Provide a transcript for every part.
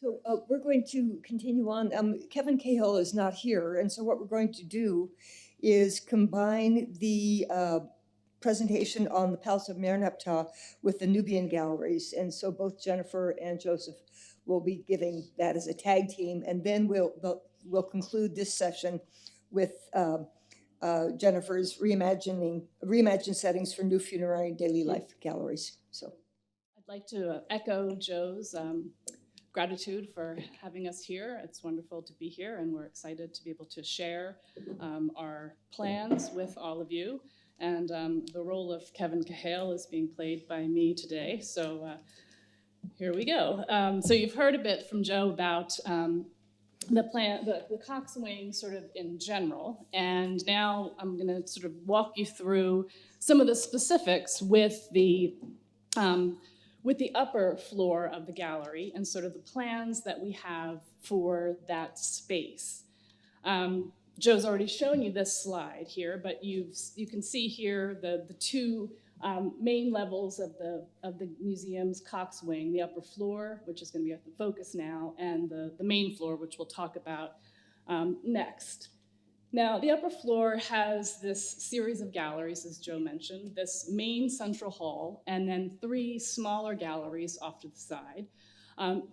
So we're going to continue on. Kevin Cahill is not here, and so what we're going to do is combine the presentation on the Palace of Merenptah with the Nubian galleries. And so both Jennifer and Joseph will be giving that as a tag team, and then we'll conclude this session with Jennifer's reimagined settings for new funerary daily life galleries. So I'd like to echo Joe's gratitude for having us here. It's wonderful to be here, and we're excited to be able to share our plans with all of you. And the role of Kevin Cahail is being played by me today. So here we go. So you've heard a bit from Joe about the plan, the Cox Wing sort of in general. And now I'm going to sort of walk you through some of the specifics with the upper floor of the gallery and sort of the plans that we have for that space. Joe's already shown you this slide here, but you can see here the two main levels of the museum's Cox Wing, the upper floor, which is going to be at the focus now, and the main floor, which we'll talk about next. Now, the upper floor has this series of galleries, as Joe mentioned, this main central hall, and then 3 smaller galleries off to the side.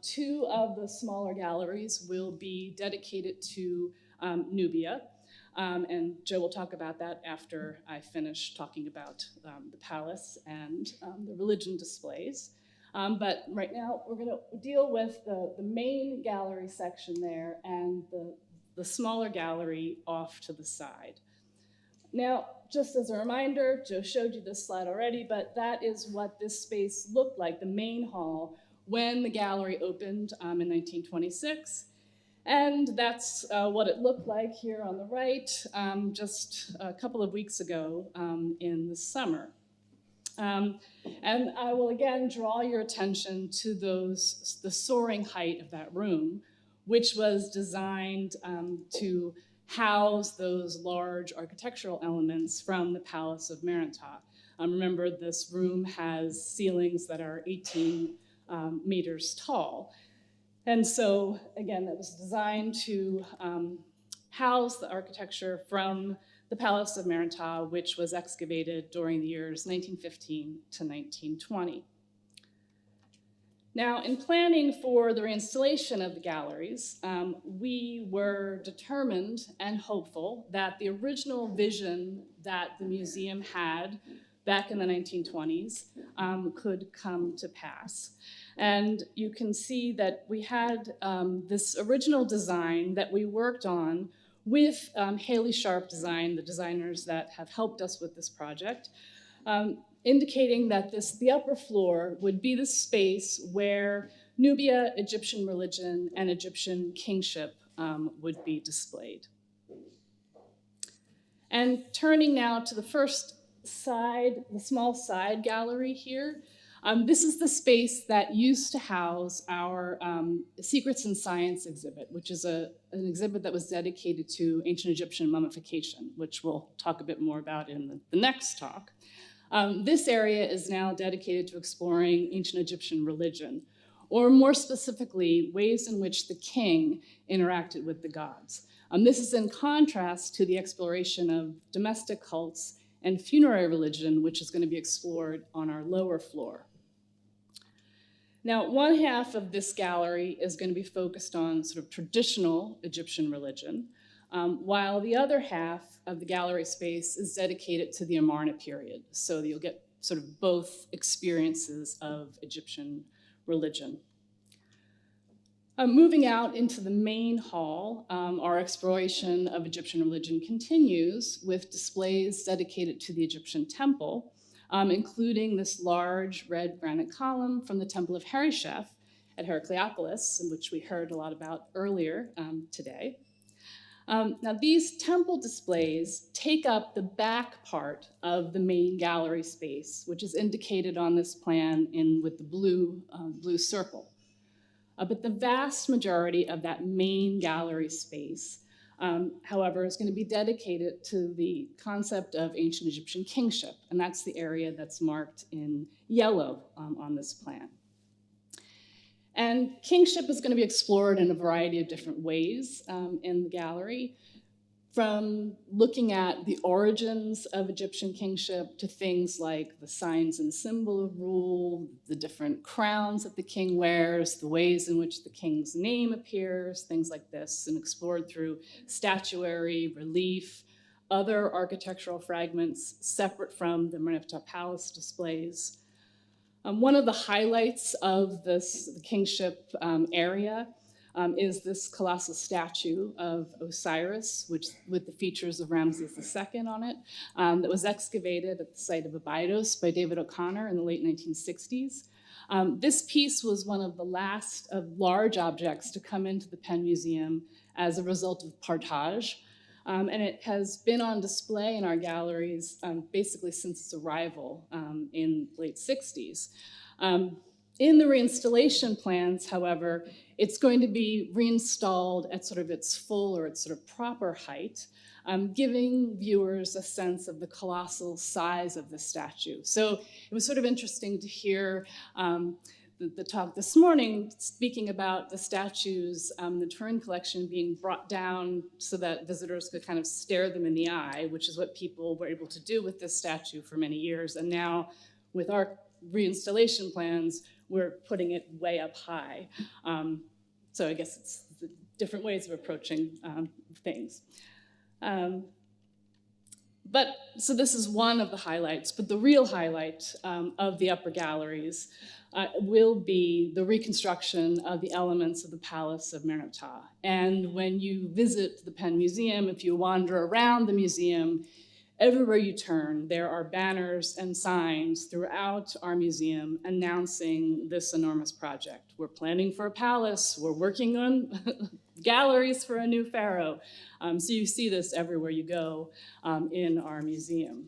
2 of the smaller galleries will be dedicated to Nubia, and Joe will talk about that after I finish talking about the palace and the religion displays. But right now, we're going to deal with the main gallery section there and the smaller gallery off to the side. Now, just as a reminder, Joe showed you this slide already, but that is what this space looked like, the main hall, when the gallery opened in 1926. And that's what it looked like here on the right just a couple of weeks ago in the summer. And I will again draw your attention to the soaring height of that room, which was designed to house those large architectural elements from the Palace of Merenptah. Remember, this room has ceilings that are 18 meters tall. And so, again, that was designed to house the architecture from the Palace of Merenptah, which was excavated during the years 1915 to 1920. Now, in planning for the reinstallation of the galleries, we were determined and hopeful that the original vision that the museum had back in the 1920s could come to pass. And you can see that we had this original design that we worked on with Haley Sharp Design, the designers that have helped us with this project, indicating that the upper floor would be the space where Nubia, Egyptian religion, and Egyptian kingship would be displayed. And turning now to the first side, the small side gallery here, this is the space that used to house our Secrets in Science exhibit, which is an exhibit that was dedicated to ancient Egyptian mummification, which we'll talk a bit more about in the next talk. This area is now dedicated to exploring ancient Egyptian religion, or more specifically, ways in which the king interacted with the gods. This is in contrast to the exploration of domestic cults and funerary religion, which is going to be explored on our lower floor. Now, one half of this gallery is going to be focused on sort of traditional Egyptian religion, while the other half of the gallery space is dedicated to the Amarna period. So you'll get sort of both experiences of Egyptian religion. Moving out into the main hall, our exploration of Egyptian religion continues with displays dedicated to the Egyptian temple, including this large red granite column from the Temple of Hereshef at Heracleopolis, in which we heard a lot about earlier today. Now, these temple displays take up the back part of the main gallery space, which is indicated on this plan with the blue circle. But the vast majority of that main gallery space, however, is going to be dedicated to the concept of ancient Egyptian kingship, and that's the area that's marked in yellow on this plan. And kingship is going to be explored in a variety of different ways in the gallery, from looking at the origins of Egyptian kingship to things like the signs and symbol of rule, the different crowns that the king wears, the ways in which the king's name appears, things like this, and explored through statuary, relief, other architectural fragments separate from the Merenptah Palace displays. One of the highlights of this kingship area is this colossal statue of Osiris, with the features of Ramses II on it, that was excavated at the site of Abydos by David O'Connor in the late 1960s. This piece was one of the last of large objects to come into the Penn Museum as a result of partage. And it has been on display in our galleries basically since its arrival in the late 60s. In the reinstallation plans, however, it's going to be reinstalled at sort of its full or its sort of proper height, giving viewers a sense of the colossal size of the statue. So it was sort of interesting to hear the talk this morning speaking about the statues, the Turin collection being brought down so that visitors could kind of stare them in the eye, which is what people were able to do with this statue for many years. And now with our reinstallation plans, we're putting it way up high. So I guess it's different ways of approaching things. So this is one of the highlights, but the real highlight of the upper galleries will be the reconstruction of the elements of the Palace of Merenptah. And when you visit the Penn Museum, if you wander around the museum, everywhere you turn, there are banners and signs throughout our museum announcing this enormous project. We're planning for a palace, we're working on galleries for a new pharaoh. So you see this everywhere you go in our museum.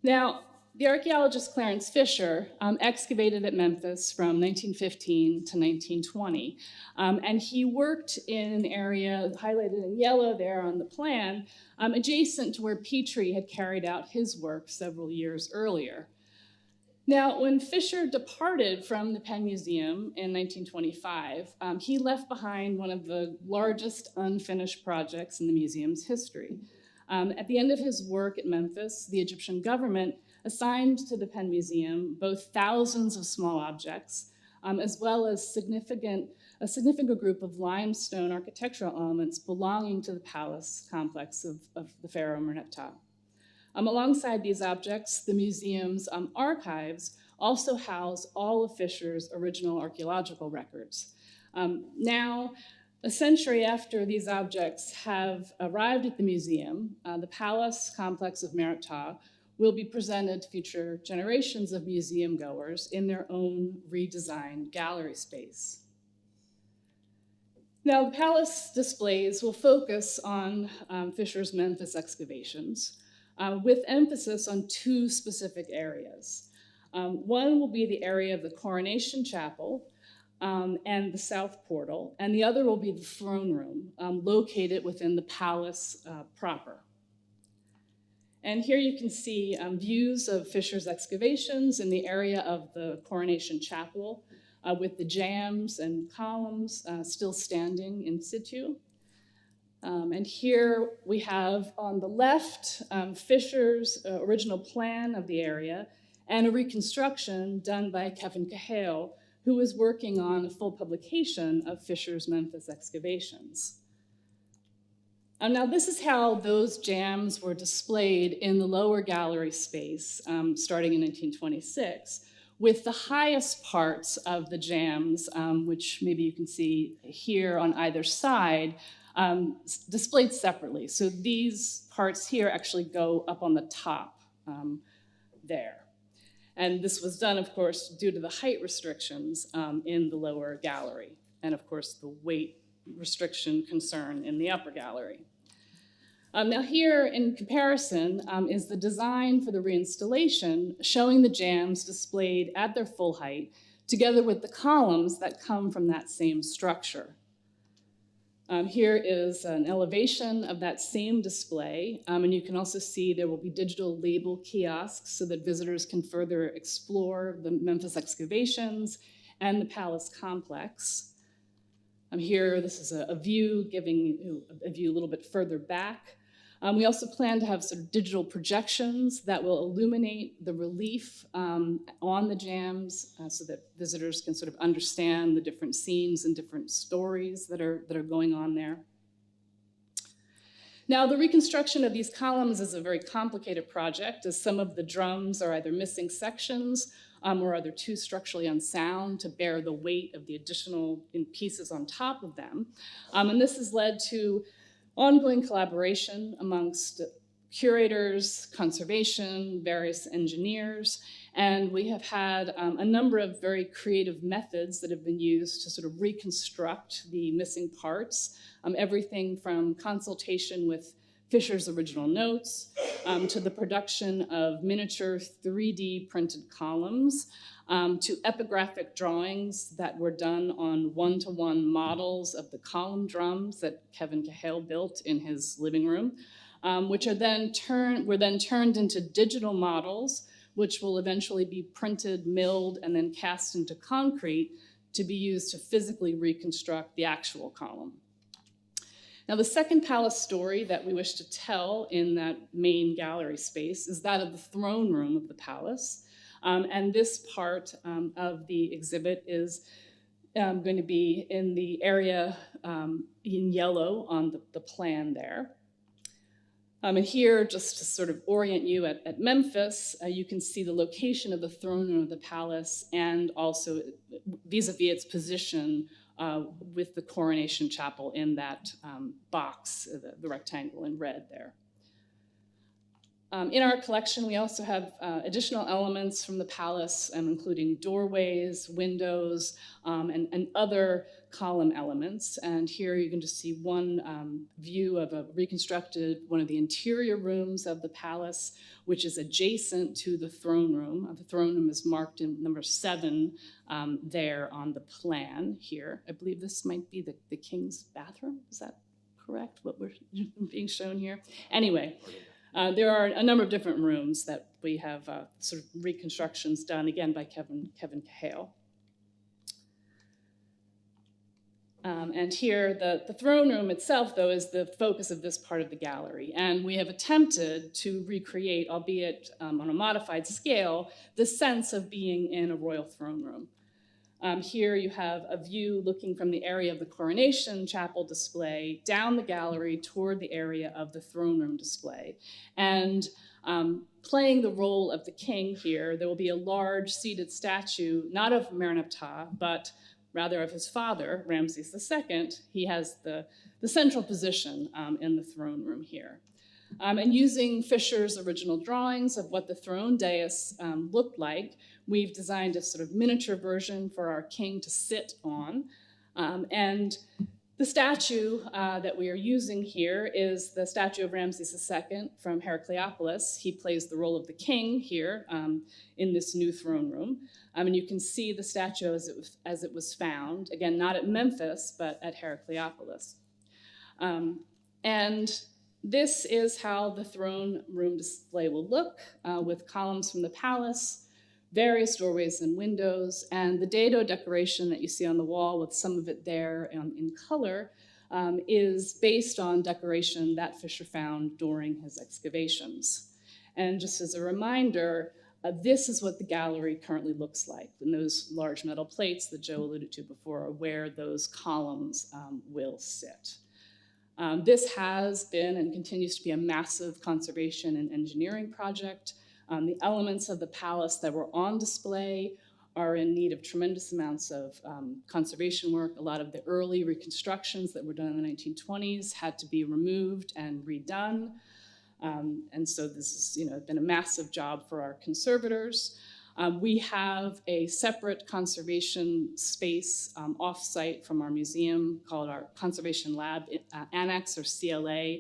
Now, the archaeologist Clarence Fisher excavated at Memphis from 1915 to 1920. And he worked in an area highlighted in yellow there on the plan, adjacent to where Petrie had carried out his work several years earlier. Now, when Fisher departed from the Penn Museum in 1925, he left behind one of the largest unfinished projects in the museum's history. At the end of his work at Memphis, the Egyptian government assigned to the Penn Museum both thousands of small objects, as well as a significant group of limestone architectural elements belonging to the palace complex of the pharaoh Merenptah. Alongside these objects, the museum's archives also house all of Fisher's original archaeological records. Now, a century after these objects have arrived at the museum, the palace complex of Merenptah will be presented to future generations of museum goers in their own redesigned gallery space. Now, the palace displays will focus on Fisher's Memphis excavations, with emphasis on two specific areas. One will be the area of the Coronation Chapel and the South Portal, and the other will be the throne room, located within the palace proper. And here you can see views of Fisher's excavations in the area of the Coronation Chapel, with the jambs and columns still standing in situ. And here we have on the left Fisher's original plan of the area and a reconstruction done by Kevin Cahail, who was working on a full publication of Fisher's Memphis excavations. Now, this is how those jambs were displayed in the lower gallery space starting in 1926, with the highest parts of the jambs, which maybe you can see here on either side, displayed separately. So these parts here actually go up on the top there. And this was done, of course, due to the height restrictions in the lower gallery, and of course the weight restriction concern in the upper gallery. Now here, in comparison, is the design for the reinstallation, showing the jambs displayed at their full height, together with the columns that come from that same structure. Here is an elevation of that same display, and you can also see there will be digital label kiosks so that visitors can further explore the Memphis excavations and the palace complex. Here, this is a view giving you a view a little bit further back. We also plan to have sort of digital projections that will illuminate the relief on the jambs so that visitors can sort of understand the different scenes and different stories that are going on there. Now, the reconstruction of these columns is a very complicated project, as some of the drums are either missing sections or are too structurally unsound to bear the weight of the additional pieces on top of them. And this has led to ongoing collaboration amongst curators, conservation, various engineers, and we have had a number of very creative methods that have been used to sort of reconstruct the missing parts, everything from consultation with Fisher's original notes to the production of miniature 3D printed columns, to epigraphic drawings that were done on one-to-one models of the column drums that Kevin Cahail built in his living room, which were then turned into digital models, which will eventually be printed, milled, and then cast into concrete to be used to physically reconstruct the actual column. Now, the second palace story that we wish to tell in that main gallery space is that of the throne room of the palace. And this part of the exhibit is going to be in the area in yellow on the plan there. And here, just to sort of orient you at Memphis, you can see the location of the throne room of the palace and also vis-a-vis its position with the coronation chapel in that box, the rectangle in red there. In our collection, we also have additional elements from the palace, including doorways, windows, and other column elements. And here you can just see one view of one of the interior rooms of the palace, which is adjacent to the throne room. The throne room is marked in number 7 there on the plan here. I believe this might be the king's bathroom. Is that correct, what we're being shown here? Anyway. There are a number of different rooms that we have sort of reconstructions done, again, by Kevin Cahail. And here, the throne room itself, though, is the focus of this part of the gallery. And we have attempted to recreate, albeit on a modified scale, the sense of being in a royal throne room. Here you have a view looking from the area of the coronation chapel display down the gallery toward the area of the throne room display. And playing the role of the king here, there will be a large seated statue, not of Merenptah, but rather of his father, Ramses II. He has the central position in the throne room here. And using Fisher's original drawings of what the throne dais looked like, we've designed a sort of miniature version for our king to sit on. And the statue that we are using here is the statue of Ramses II from Heracleopolis. He plays the role of the king here in this new throne room. And you can see the statue as it was found, again, not at Memphis, but at Heracleopolis. And this is how the throne room display will look, with columns from the palace, various doorways and windows, and the dado decoration that you see on the wall with some of it there in color is based on decoration that Fisher found during his excavations. And just as a reminder, this is what the gallery currently looks like. And those large metal plates that Joe alluded to before are where those columns will sit. This has been and continues to be a massive conservation and engineering project. The elements of the palace that were on display are in need of tremendous amounts of conservation work. A lot of the early reconstructions that were done in the 1920s had to be removed and redone. And so this has been a massive job for our conservators. We have a separate conservation space off-site from our museum called our Conservation Lab Annex, or CLA,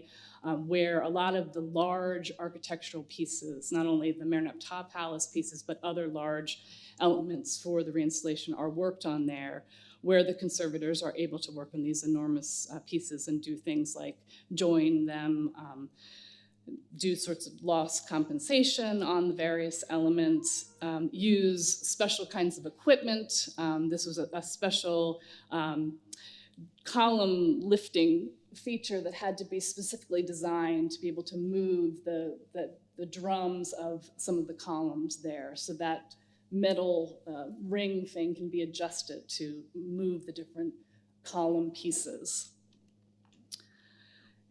where a lot of the large architectural pieces, not only the Merenptah Palace pieces, but other large elements for the reinstallation are worked on there, where the conservators are able to work on these enormous pieces and do things like join them, do sorts of loss compensation on the various elements, use special kinds of equipment. This was a special column lifting feature that had to be specifically designed to be able to move the drums of some of the columns there. So that metal ring thing can be adjusted to move the different column pieces.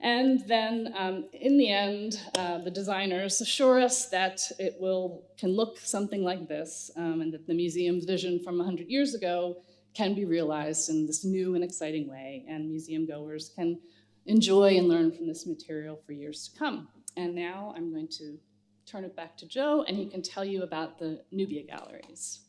And then in the end, the designers assure us that it can look something like this, and that the museum's vision from 100 years ago can be realized in this new and exciting way, and museum goers can enjoy and learn from this material for years to come. And now I'm going to turn it back to Joe, and he can tell you about the Nubia galleries.